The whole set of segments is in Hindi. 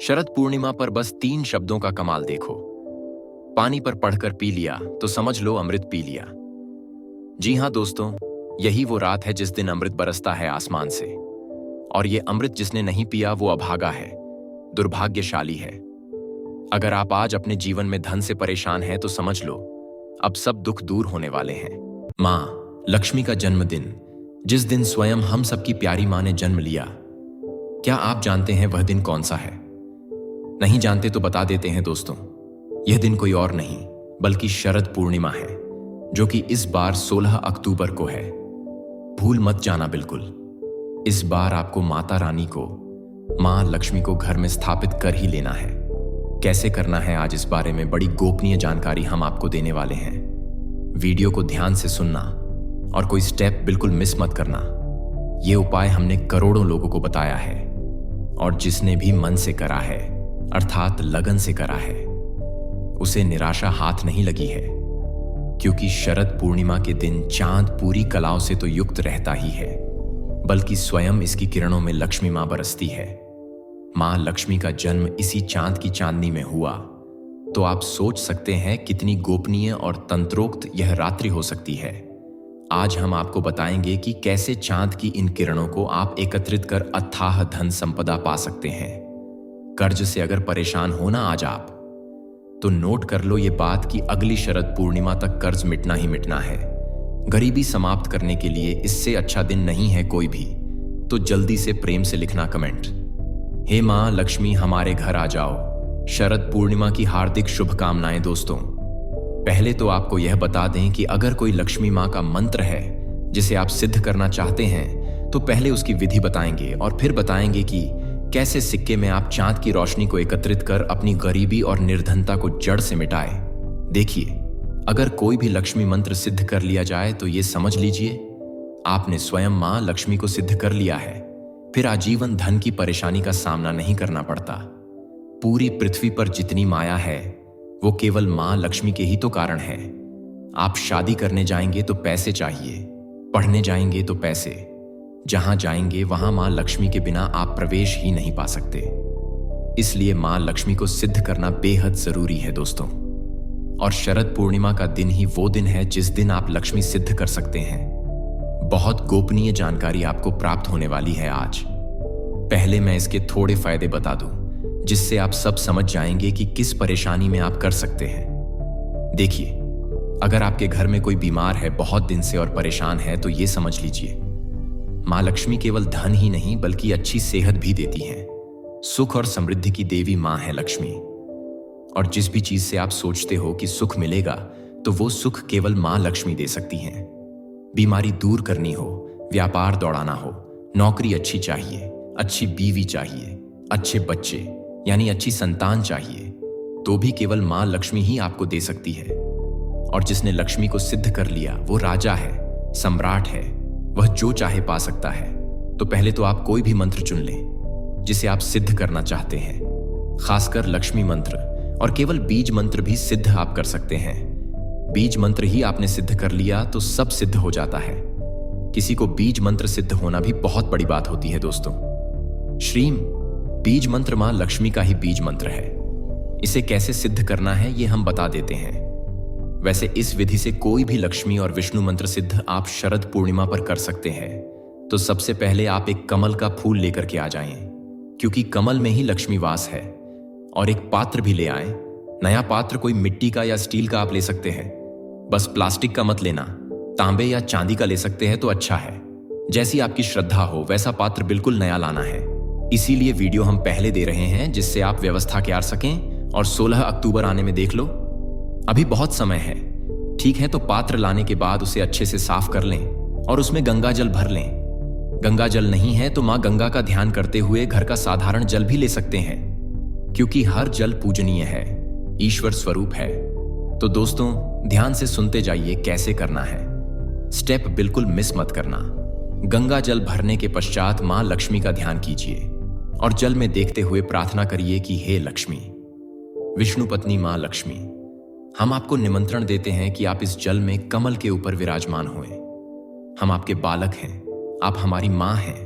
शरद पूर्णिमा पर बस 3 शब्दों का कमाल देखो। पानी पर पढ़कर पी लिया तो समझ लो अमृत पी लिया। जी हाँ दोस्तों, यही वो रात है जिस दिन अमृत बरसता है आसमान से। और ये अमृत जिसने नहीं पिया वो अभागा है, दुर्भाग्यशाली है। अगर आप आज अपने जीवन में धन से परेशान हैं तो समझ लो अब सब दुख दूर होने वाले हैं। माँ लक्ष्मी का जन्मदिन, जिस दिन स्वयं हम सबकी प्यारी माँ ने जन्म लिया। क्या आप जानते हैं वह दिन कौन सा है? नहीं जानते तो बता देते हैं दोस्तों। यह दिन कोई और नहीं बल्कि शरद पूर्णिमा है, जो कि इस बार 16 अक्टूबर को है। भूल मत जाना बिल्कुल। इस बार आपको माता रानी को, माँ लक्ष्मी को घर में स्थापित कर ही लेना है। कैसे करना है आज इस बारे में बड़ी गोपनीय जानकारी हम आपको देने वाले हैं। वीडियो को ध्यान से सुनना और कोई स्टेप बिल्कुल मिस मत करना। ये उपाय हमने करोड़ों लोगों को बताया है और जिसने भी मन से करा है अर्थात लगन से करा है उसे निराशा हाथ नहीं लगी है, क्योंकि शरद पूर्णिमा के दिन चांद पूरी कलाओं से तो युक्त रहता ही है, बल्कि स्वयं इसकी किरणों में लक्ष्मी माँ बरसती है। माँ लक्ष्मी का जन्म इसी चांद की चांदनी में हुआ, तो आप सोच सकते हैं कितनी गोपनीय और तंत्रोक्त यह रात्रि हो सकती है। आज हम आपको बताएंगे कि कैसे चांद की इन किरणों को आप एकत्रित कर अथाह धन संपदा पा सकते हैं। कर्ज से अगर परेशान हो ना आज आप, तो नोट कर लो ये बात कि अगली शरद पूर्णिमा तक कर्ज मिटना ही मिटना है। गरीबी समाप्त करने के लिए इससे अच्छा दिन नहीं है कोई भी। तो जल्दी से प्रेम से लिखना कमेंट, हे माँ लक्ष्मी हमारे घर आ जाओ। शरद पूर्णिमा की हार्दिक शुभकामनाएं दोस्तों। पहले तो आपको यह बता दें कि अगर कोई लक्ष्मी माँ का मंत्र है जिसे आप सिद्ध करना चाहते हैं तो पहले उसकी विधि बताएंगे और फिर बताएंगे कि कैसे सिक्के में आप चांद की रोशनी को एकत्रित कर अपनी गरीबी और निर्धनता को जड़ से मिटाए। देखिए, अगर कोई भी लक्ष्मी मंत्र सिद्ध कर लिया जाए तो ये समझ लीजिए आपने स्वयं माँ लक्ष्मी को सिद्ध कर लिया है। फिर आजीवन धन की परेशानी का सामना नहीं करना पड़ता। पूरी पृथ्वी पर जितनी माया है वो केवल माँ लक्ष्मी के ही तो कारण है। आप शादी करने जाएंगे तो पैसे चाहिए, पढ़ने जाएंगे तो पैसे, जहां जाएंगे वहां मां लक्ष्मी के बिना आप प्रवेश ही नहीं पा सकते। इसलिए मां लक्ष्मी को सिद्ध करना बेहद जरूरी है दोस्तों। और शरद पूर्णिमा का दिन ही वो दिन है जिस दिन आप लक्ष्मी सिद्ध कर सकते हैं। बहुत गोपनीय जानकारी आपको प्राप्त होने वाली है आज। पहले मैं इसके थोड़े फायदे बता दूं, जिससे आप सब समझ जाएंगे कि किस परेशानी में आप कर सकते हैं। देखिए, अगर आपके घर में कोई बीमार है बहुत दिन से और परेशान है तो ये समझ लीजिए माँ लक्ष्मी केवल धन ही नहीं बल्कि अच्छी सेहत भी देती हैं। सुख और समृद्धि की देवी माँ है लक्ष्मी। और जिस भी चीज से आप सोचते हो कि सुख मिलेगा तो वो सुख केवल माँ लक्ष्मी दे सकती हैं। बीमारी दूर करनी हो, व्यापार दौड़ाना हो, नौकरी अच्छी चाहिए, अच्छी बीवी चाहिए, अच्छे बच्चे यानी अच्छी संतान चाहिए, तो भी केवल माँ लक्ष्मी ही आपको दे सकती है। और जिसने लक्ष्मी को सिद्ध कर लिया वो राजा है, सम्राट है, वह जो चाहे पा सकता है। तो पहले तो आप कोई भी मंत्र चुन लें जिसे आप सिद्ध करना चाहते हैं, खासकर लक्ष्मी मंत्र, और केवल बीज मंत्र भी सिद्ध आप कर सकते हैं। बीज मंत्र ही आपने सिद्ध कर लिया तो सब सिद्ध हो जाता है। किसी को बीज मंत्र सिद्ध होना भी बहुत बड़ी बात होती है दोस्तों। श्रीम बीज मंत्र मां लक्ष्मी का ही बीज मंत्र है। इसे कैसे सिद्ध करना है ये हम बता देते हैं। वैसे इस विधि से कोई भी लक्ष्मी और विष्णु मंत्र सिद्ध आप शरद पूर्णिमा पर कर सकते हैं। तो सबसे पहले आप एक कमल का फूल लेकर के आ जाएं, क्योंकि कमल में ही लक्ष्मी वास है। और एक पात्र भी ले आएं। नया पात्र कोई मिट्टी का या स्टील का आप ले सकते हैं, बस प्लास्टिक का मत लेना। तांबे या चांदी का ले सकते हैं तो अच्छा है। जैसी आपकी श्रद्धा हो वैसा पात्र बिल्कुल नया लाना है। इसीलिए वीडियो हम पहले दे रहे हैं जिससे आप व्यवस्था कर सकें और 16 अक्टूबर आने में देख लो। अभी बहुत समय है, ठीक है? तो पात्र लाने के बाद उसे अच्छे से साफ कर लें और उसमें गंगा जल भर लें। गंगा जल नहीं है तो मां गंगा का ध्यान करते हुए घर का साधारण जल भी ले सकते हैं, क्योंकि हर जल पूजनीय है, ईश्वर स्वरूप है। तो दोस्तों ध्यान से सुनते जाइए कैसे करना है। स्टेप बिल्कुल मिस मत करना। गंगा जल भरने के पश्चात मां लक्ष्मी का ध्यान कीजिए और जल में देखते हुए प्रार्थना करिए कि हे लक्ष्मी, विष्णु पत्नी मां लक्ष्मी, हम आपको निमंत्रण देते हैं कि आप इस जल में कमल के ऊपर विराजमान होएं। हम आपके बालक हैं, आप हमारी मां हैं।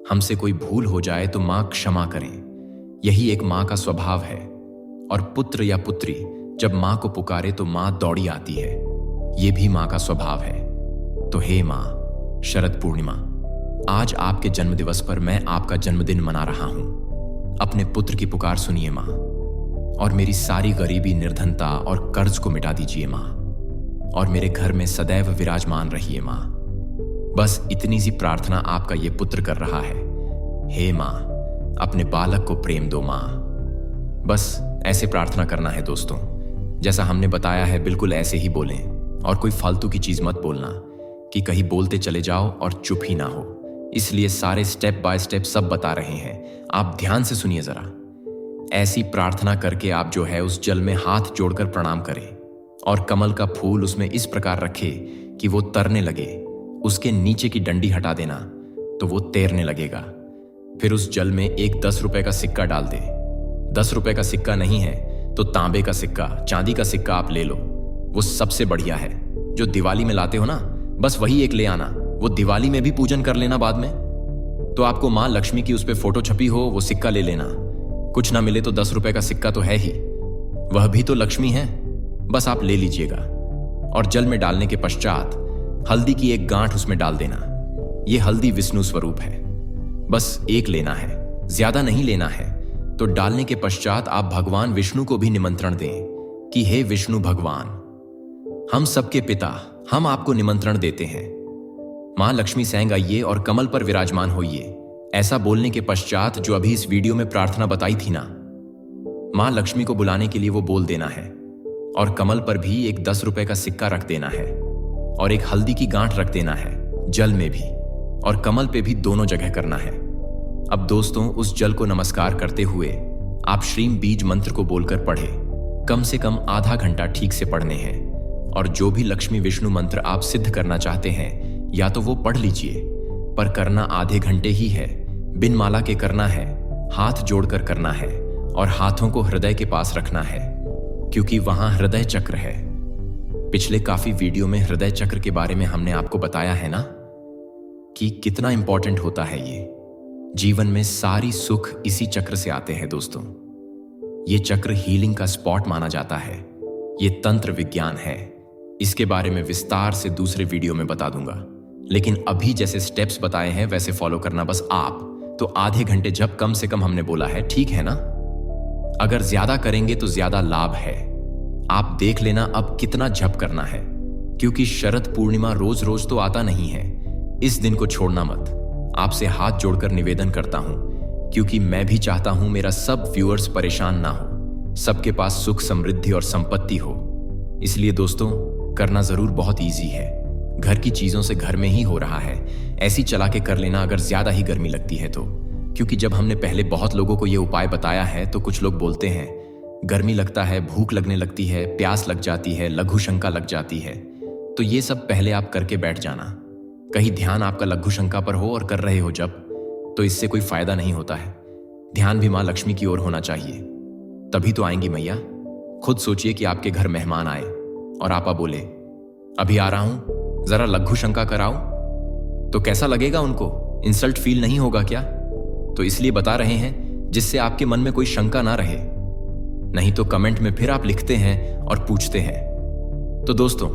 हमसे कोई भूल हो जाए तो मां क्षमा करें। यही एक माँ का स्वभाव है। और पुत्र या पुत्री जब माँ को पुकारे तो माँ दौड़ी आती है। ये भी माँ का स्वभाव है। तो हे माँ, शरद पूर्णिमा, आज आपके जन्मदिवस पर मैं आपका जन्मदिन मना रहा हूं। अपने पुत्र की पुकार सुनिए माँ, और मेरी सारी गरीबी, निर्धनता और कर्ज को मिटा दीजिए माँ, और मेरे घर में सदैव विराजमान रहिए माँ। बस इतनी सी प्रार्थना आपका ये पुत्र कर रहा है। हे माँ, अपने बालक को प्रेम दो माँ। बस ऐसे प्रार्थना करना है दोस्तों। जैसा हमने बताया है बिल्कुल ऐसे ही बोलें, और कोई फालतू की चीज मत बोलना कि कहीं बोलते चले जाओ और चुप ही ना हो। इसलिए सारे स्टेप बाय स्टेप सब बता रहे हैं, आप ध्यान से सुनिए जरा। ऐसी प्रार्थना करके आप जो है उस जल में हाथ जोड़कर प्रणाम करें, और कमल का फूल उसमें इस प्रकार रखे कि वो तरने लगे। उसके नीचे की डंडी हटा देना तो वो तैरने लगेगा। फिर उस जल में एक 10 रुपए का सिक्का डाल दे। 10 रुपए का सिक्का नहीं है तो तांबे का सिक्का, चांदी का सिक्का आप ले लो, वो सबसे बढ़िया है। जो दिवाली में लाते हो ना, बस वही एक ले आना। वो दिवाली में भी पूजन कर लेना बाद में। तो आपको माँ लक्ष्मी की उस पे फोटो छपी हो, वो सिक्का ले लेना। कुछ ना मिले तो 10 रुपए का सिक्का तो है ही, वह भी तो लक्ष्मी है। बस आप ले लीजिएगा, और जल में डालने के पश्चात हल्दी की एक गांठ उसमें डाल देना। यह हल्दी विष्णु स्वरूप है, बस एक लेना है, ज्यादा नहीं लेना है। तो डालने के पश्चात आप भगवान विष्णु को भी निमंत्रण दें कि हे विष्णु भगवान, हम सबके पिता, हम आपको निमंत्रण देते हैं। मां लक्ष्मी सैंग आइए और कमल पर विराजमान होइए। ऐसा बोलने के पश्चात जो अभी इस वीडियो में प्रार्थना बताई थी ना, मां लक्ष्मी को बुलाने के लिए वो बोल देना है। और कमल पर भी एक 10 रुपए का सिक्का रख देना है, और एक हल्दी की गांठ रख देना है, जल में भी और कमल पे भी, दोनों जगह करना है। अब दोस्तों, उस जल को नमस्कार करते हुए आप श्रीम बीज मंत्र को बोलकर पढ़े। कम से कम आधा घंटा ठीक से पढ़ने हैं। और जो भी लक्ष्मी विष्णु मंत्र आप सिद्ध करना चाहते हैं, या तो वो पढ़ लीजिए, पर करना आधे घंटे ही है। बिन माला के करना है, हाथ जोड़कर करना है, और हाथों को हृदय के पास रखना है, क्योंकि वहां हृदय चक्र है। पिछले काफी वीडियो में हृदय चक्र के बारे में हमने आपको बताया है ना, कि कितना इंपॉर्टेंट होता है ये। जीवन में सारी सुख इसी चक्र से आते हैं दोस्तों। ये चक्र हीलिंग का स्पॉट माना जाता है। ये तंत्र विज्ञान है। इसके बारे में विस्तार से दूसरे वीडियो में बता दूंगा, लेकिन अभी जैसे स्टेप्स बताए हैं वैसे फॉलो करना बस आप। तो आधे घंटे जब कम से कम हमने बोला है, ठीक है ना? अगर ज्यादा करेंगे तो ज्यादा लाभ है। आप देख लेना अब कितना जप करना है, क्योंकि शरद पूर्णिमा रोज रोज तो आता नहीं है। इस दिन को छोड़ना मत। आपसे हाथ जोड़कर निवेदन करता हूं, क्योंकि मैं भी चाहता हूं मेरा सब व्यूअर्स परेशान ना हो, सबके पास सुख, समृद्धि और संपत्ति हो। इसलिए दोस्तों, करना जरूर बहुत इजी है। घर की चीजों से घर में ही हो रहा है, ऐसी चला के कर लेना अगर ज्यादा ही गर्मी लगती है तो। क्योंकि जब हमने पहले बहुत लोगों को यह उपाय बताया है तो कुछ लोग बोलते हैं गर्मी लगता है, भूख लगने लगती है, प्यास लग जाती है, लघु शंका लग जाती है। तो ये सब पहले आप करके बैठ जाना। कहीं ध्यान आपका लघु शंका पर हो और कर रहे हो जब, तो इससे कोई फायदा नहीं होता है। ध्यान भी मां लक्ष्मी की ओर होना चाहिए, तभी तो आएंगी मैया। खुद सोचिए कि आपके घर मेहमान आए और आपा बोले अभी आ रहा हूं, जरा लघु शंका कराओ, तो कैसा लगेगा उनको? इंसल्ट फील नहीं होगा क्या? तो इसलिए बता रहे हैं जिससे आपके मन में कोई शंका ना रहे। नहीं तो कमेंट में फिर आप लिखते हैं और पूछते हैं। तो दोस्तों,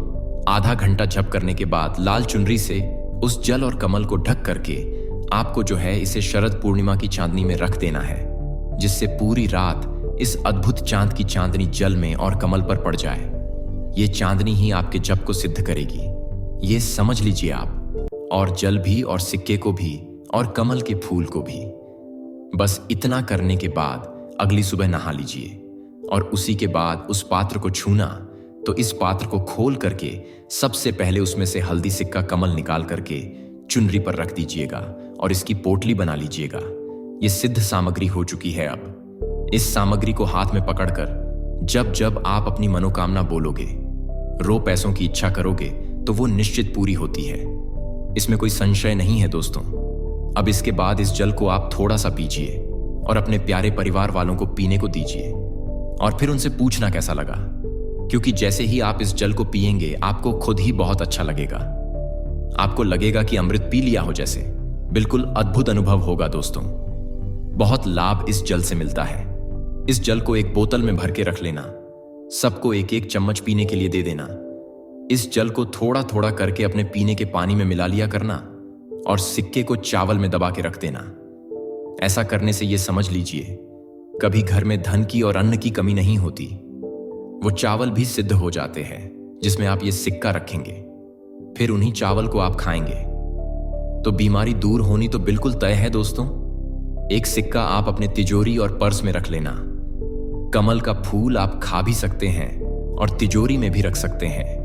आधा घंटा जप करने के बाद लाल चुनरी से उस जल और कमल को ढक करके आपको जो है इसे शरद पूर्णिमा की चांदनी में रख देना है, जिससे पूरी रात इस अद्भुत चांद की चांदनी जल में और कमल पर पड़ जाए। ये चांदनी ही आपके जप को सिद्ध करेगी, ये समझ लीजिए आप। और जल भी, और सिक्के को भी, और कमल के फूल को भी। बस इतना करने के बाद अगली सुबह नहा लीजिए, और उसी के बाद उस पात्र को छूना तो इस पात्र को खोल करके सबसे पहले उसमें से हल्दी सिक्का कमल निकाल करके चुनरी पर रख दीजिएगा और इसकी पोटली बना लीजिएगा। ये सिद्ध सामग्री हो चुकी है। अब इस सामग्री को हाथ में पकड़कर जब जब आप अपनी मनोकामना बोलोगे, रो पैसों की इच्छा करोगे, तो वो निश्चित पूरी होती है। इसमें कोई संशय नहीं है दोस्तों। अब इसके बाद इस जल को आप थोड़ा सा पीजिए और अपने प्यारे परिवार वालों को पीने को दीजिए, और फिर उनसे पूछना कैसा लगा, क्योंकि जैसे ही आप इस जल को पिएंगे आपको खुद ही बहुत अच्छा लगेगा। आपको लगेगा कि अमृत पी लिया हो जैसे। बिल्कुल अद्भुत अनुभव होगा दोस्तों। बहुत लाभ इस जल से मिलता है। इस जल को एक बोतल में भर के रख लेना, सबको एक एक चम्मच पीने के लिए दे देना। इस जल को थोड़ा थोड़ा करके अपने पीने के पानी में मिला लिया करना और सिक्के को चावल में दबा के रख देना। ऐसा करने से यह समझ लीजिए कभी घर में धन की और अन्न की कमी नहीं होती। वो चावल भी सिद्ध हो जाते हैं जिसमें आप ये सिक्का रखेंगे, फिर उन्हीं चावल को आप खाएंगे तो बीमारी दूर होनी तो बिल्कुल तय है दोस्तों। एक सिक्का आप अपने तिजोरी और पर्स में रख लेना। कमल का फूल आप खा भी सकते हैं और तिजोरी में भी रख सकते हैं।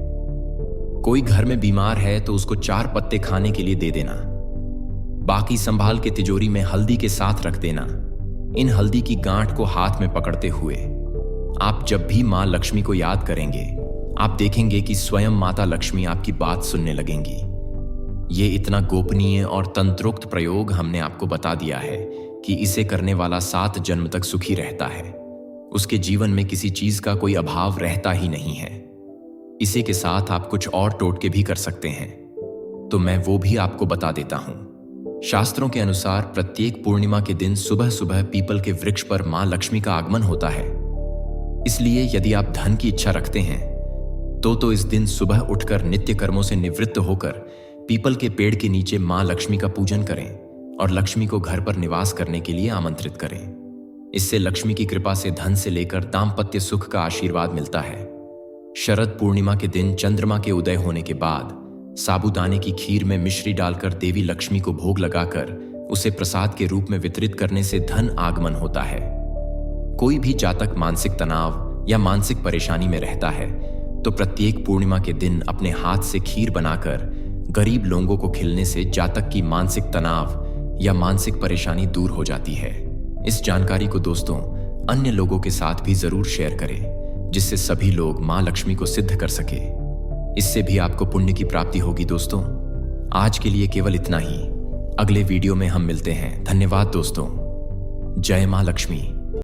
कोई घर में बीमार है तो उसको 4 पत्ते खाने के लिए दे देना, बाकी संभाल के तिजोरी में हल्दी के साथ रख देना। इन हल्दी की गांठ को हाथ में पकड़ते हुए आप जब भी मां लक्ष्मी को याद करेंगे, आप देखेंगे कि स्वयं माता लक्ष्मी आपकी बात सुनने लगेंगी। ये इतना गोपनीय और तंत्रोक्त प्रयोग हमने आपको बता दिया है कि इसे करने वाला 7 जन्म तक सुखी रहता है। उसके जीवन में किसी चीज का कोई अभाव रहता ही नहीं है। इसी के साथ आप कुछ और टोटके भी कर सकते हैं, तो मैं वो भी आपको बता देता हूं। शास्त्रों के अनुसार प्रत्येक पूर्णिमा के दिन सुबह सुबह पीपल के वृक्ष पर मां लक्ष्मी का आगमन होता है। इसलिए यदि आप धन की इच्छा रखते हैं तो इस दिन सुबह उठकर नित्य कर्मों से निवृत्त होकर पीपल के पेड़ के नीचे मां लक्ष्मी का पूजन करें और लक्ष्मी को घर पर निवास करने के लिए आमंत्रित करें। इससे लक्ष्मी की कृपा से धन से लेकर दाम्पत्य सुख का आशीर्वाद मिलता है। शरद पूर्णिमा के दिन चंद्रमा के उदय होने के बाद साबूदाने की खीर में मिश्री डालकर देवी लक्ष्मी को भोग लगाकर उसे प्रसाद के रूप में वितरित करने से धन आगमन होता है। कोई भी जातक मानसिक तनाव या मानसिक परेशानी में रहता है तो प्रत्येक पूर्णिमा के दिन अपने हाथ से खीर बनाकर गरीब लोगों को खिलाने से जातक की मानसिक तनाव या मानसिक परेशानी दूर हो जाती है। इस जानकारी को दोस्तों अन्य लोगों के साथ भी जरूर शेयर करें, जिससे सभी लोग मां लक्ष्मी को सिद्ध कर सके। इससे भी आपको पुण्य की प्राप्ति होगी दोस्तों। आज के लिए केवल इतना ही। अगले वीडियो में हम मिलते हैं। धन्यवाद दोस्तों। जय मां लक्ष्मी।